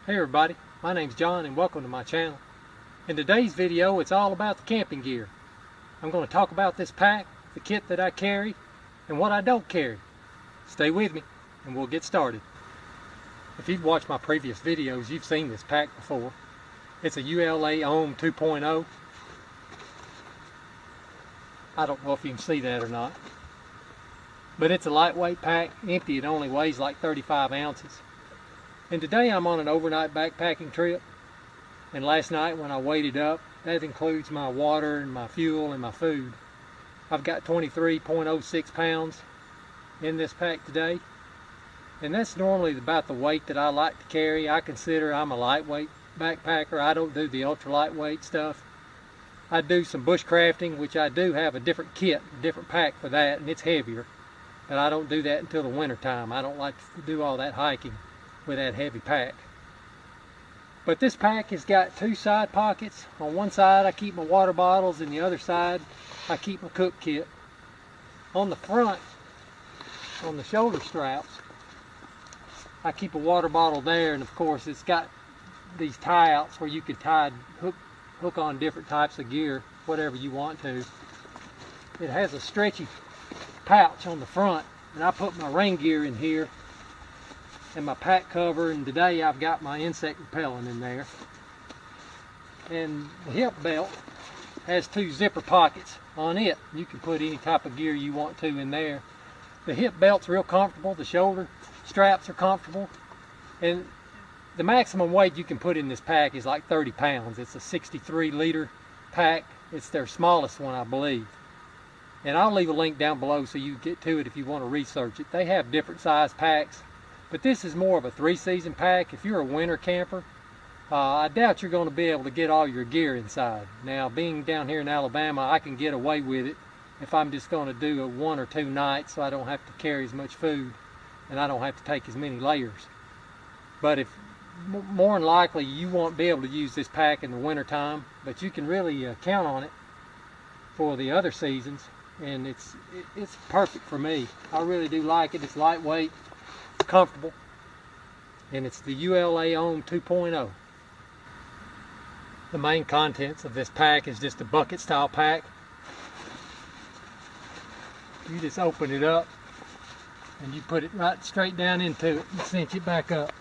Hey everybody, my name's John and welcome to my channel. In today's video it's all about the camping gear. I'm going to talk about this pack, the kit that I carry, and what I don't carry. Stay with me and we'll get started. If you've watched my previous videos, you've seen this pack before. It's a ULA Ohm 2.0. I don't know if you can see that or not. But it's a lightweight pack, empty. It only weighs like 35 ounces. And today I'm on an overnight backpacking trip. And last night when I weighed it up, that includes my water and my fuel and my food. I've got 23.06 pounds in this pack today. And that's normally about the weight that I like to carry. I consider I'm a lightweight backpacker. I don't do the ultra lightweight stuff. I do some bushcrafting, which I do have a different kit, a different pack for that, and it's heavier. But I don't do that until the winter time. I don't like to do all that hiking with that heavy pack. But this pack has got two side pockets. On one side I keep my water bottles, and the other side I keep my cook kit. On the front, on the shoulder straps, I keep a water bottle there, and of course it's got these tie outs where you can hook on different types of gear, whatever you want to. It has a stretchy pouch on the front, and I put my rain gear in here and my pack cover, and today I've got my insect repellent in there. And the hip belt has two zipper pockets on it. You can put any type of gear you want to in there. The hip belt's real comfortable, the shoulder straps are comfortable, and the maximum weight you can put in this pack is like 30 pounds. It's a 63 liter pack. It's their smallest one, I believe. And I'll leave a link down below so you get to it if you want to research it. They have different size packs, but this is more of a 3-season pack. If you're a winter camper, I doubt you're going to be able to get all your gear inside. Now, being down here in Alabama, I can get away with it if I'm just going to do a 1 or 2 nights, so I don't have to carry as much food and I don't have to take as many layers. But if more than likely you won't be able to use this pack in the winter time, but you can really count on it for the other seasons, and it's perfect for me. I really do like it. It's lightweight, comfortable, and it's the ULA Ohm 2.0. The main contents of this pack is just a bucket style pack. You just open it up and you put it right straight down into it and cinch it back up.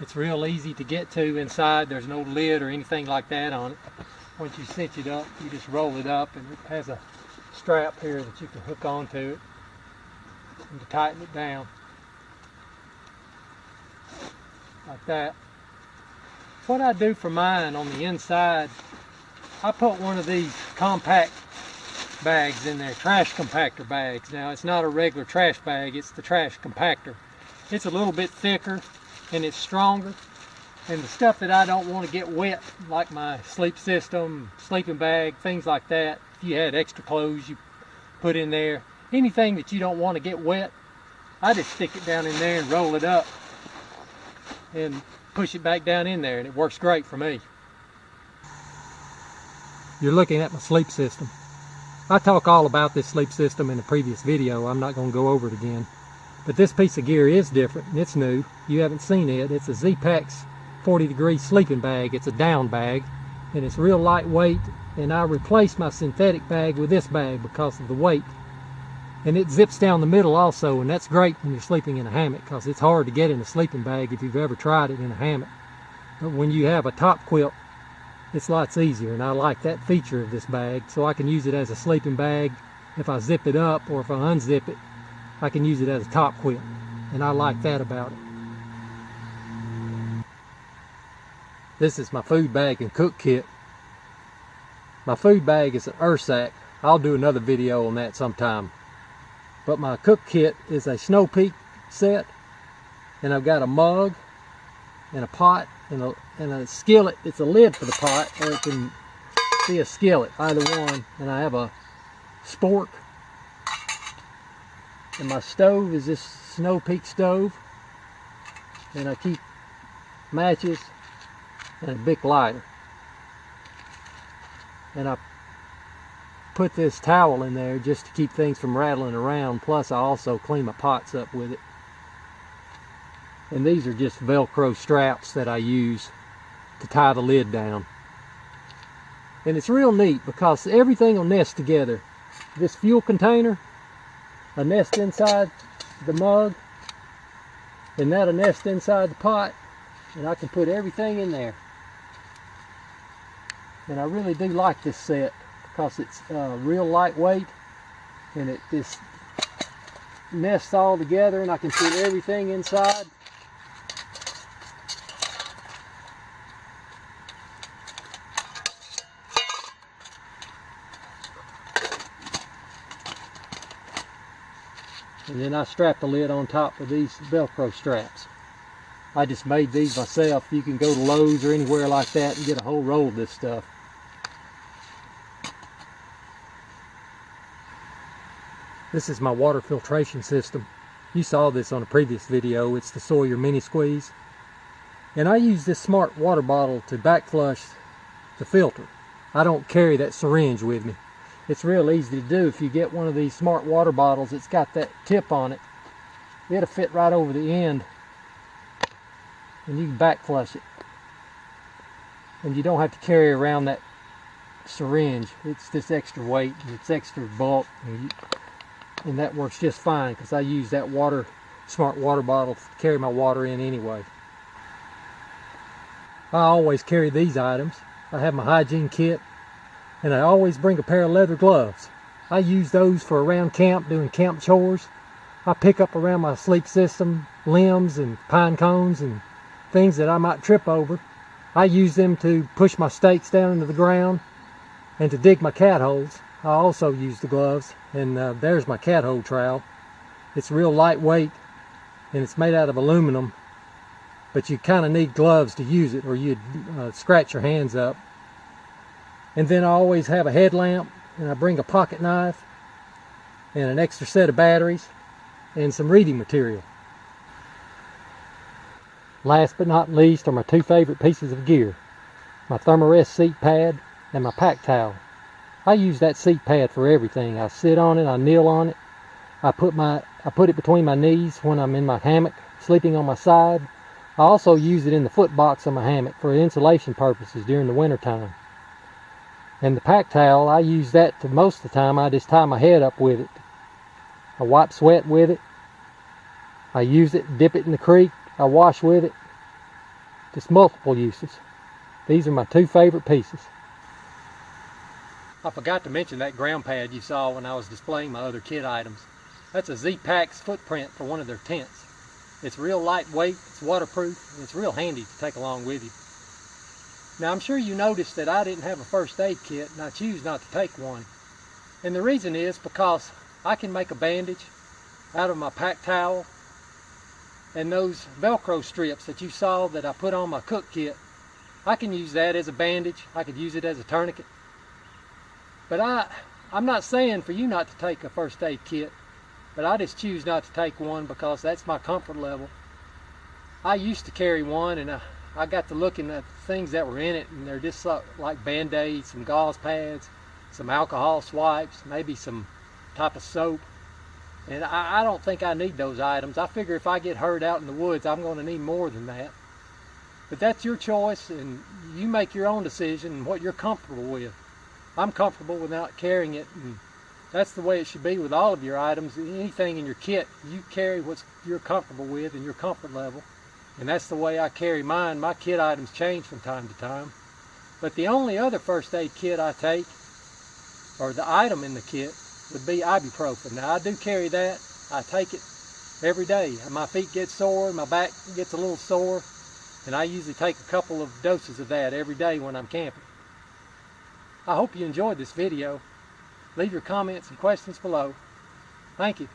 It's real easy to get to inside. There's no lid or anything like that on it. Once you cinch it up, you just roll it up, and it has a strap here that you can hook onto it and to tighten it down like that. What I do for mine on the inside, I put one of these compact bags in there, trash compactor bags. Now, it's not a regular trash bag, it's the trash compactor. It's a little bit thicker and it's stronger, and the stuff that I don't want to get wet, like my sleep system, sleeping bag, things like that, if you had extra clothes you put in there, anything that you don't want to get wet, I just stick it down in there and roll it up and push it back down in there, and it works great for me. You're looking at my sleep system. I talk all about this sleep system in a previous video. I'm not going to go over it again. But this piece of gear is different, and it's new. You haven't seen it. It's a Z-Pax 40-degree sleeping bag. It's a down bag, and it's real lightweight, and I replaced my synthetic bag with this bag because of the weight. And it zips down the middle also, and that's great when you're sleeping in a hammock, because it's hard to get in a sleeping bag if you've ever tried it in a hammock. But when you have a top quilt, it's lots easier, and I like that feature of this bag, so I can use it as a sleeping bag. If I zip it up or if I unzip it, I can use it as a top quilt, and I like that about it. This is my food bag and cook kit. My food bag is an Ursack. I'll do another video on that sometime. But my cook kit is a Snow Peak set, and I've got a mug and a pot and a skillet. It's a lid for the pot, or it can be a skillet, either one. And I have a spork. And my stove is this Snow Peak stove, and I keep matches and a Bic lighter. And I put this towel in there just to keep things from rattling around, plus I also clean my pots up with it. And these are just Velcro straps that I use to tie the lid down. And it's real neat because everything will nest together. This fuel container, a nest inside the mug, and that'll nest inside the pot, and I can put everything in there. And I really do like this set because it's real lightweight, and it just nests all together, and I can put everything inside. And then I strap the lid on top of these Velcro straps. I just made these myself. You can go to Lowe's or anywhere like that and get a whole roll of this stuff. This is my water filtration system. You saw this on a previous video. It's the Sawyer Mini Squeeze. And I use this smart water bottle to back flush the filter. I don't carry that syringe with me. It's real easy to do. If you get one of these smart water bottles, it's got that tip on it. It'll fit right over the end, and you can back flush it. And you don't have to carry around that syringe. It's just extra weight and it's extra bulk, and that works just fine because I use that smart water bottle to carry my water in anyway. I always carry these items. I have my Hygiene Kit, and I always bring a pair of leather gloves. I use those for around camp, doing camp chores. I pick up around my sleep system limbs and pine cones and things that I might trip over. I use them to push my stakes down into the ground and to dig my cat holes. I also use the gloves, and there's my cat hole trowel. It's real lightweight, and it's made out of aluminum, but you kind of need gloves to use it or you'd scratch your hands up. And then I always have a headlamp, and I bring a pocket knife and an extra set of batteries and some reading material. Last but not least are my two favorite pieces of gear, my Thermarest seat pad and my pack towel. I use that seat pad for everything. I sit on it, I kneel on it, I put it between my knees when I'm in my hammock, sleeping on my side. I also use it in the foot box of my hammock for insulation purposes during the winter time. And the pack towel, I use that to most of the time. I just tie my head up with it. I wipe sweat with it. I use it, dip it in the creek. I wash with it. Just multiple uses. These are my two favorite pieces. I forgot to mention that ground pad you saw when I was displaying my other kit items. That's a Z-Pack's footprint for one of their tents. It's real lightweight, it's waterproof, and it's real handy to take along with you. Now I'm sure you noticed that I didn't have a first aid kit, and I choose not to take one. And the reason is because I can make a bandage out of my pack towel, and those Velcro strips that you saw that I put on my cook kit, I can use that as a bandage. I could use it as a tourniquet. But I'm not saying for you not to take a first aid kit, but I just choose not to take one because that's my comfort level. I used to carry one, and I got to looking at things that were in it, and they're just like Band-Aids, some gauze pads, some alcohol swipes, maybe some type of soap. And I don't think I need those items. I figure if I get hurt out in the woods, I'm going to need more than that. But that's your choice, and you make your own decision and what you're comfortable with. I'm comfortable without carrying it, and that's the way it should be with all of your items. Anything in your kit, you carry what you're comfortable with and your comfort level. And that's the way I carry mine. My kit items change from time to time. But the only other first aid kit I take, or the item in the kit, would be ibuprofen. Now I do carry that. I take it every day. My feet get sore, my back gets a little sore, and I usually take a couple of doses of that every day when I'm camping. I hope you enjoyed this video. Leave your comments and questions below. Thank you.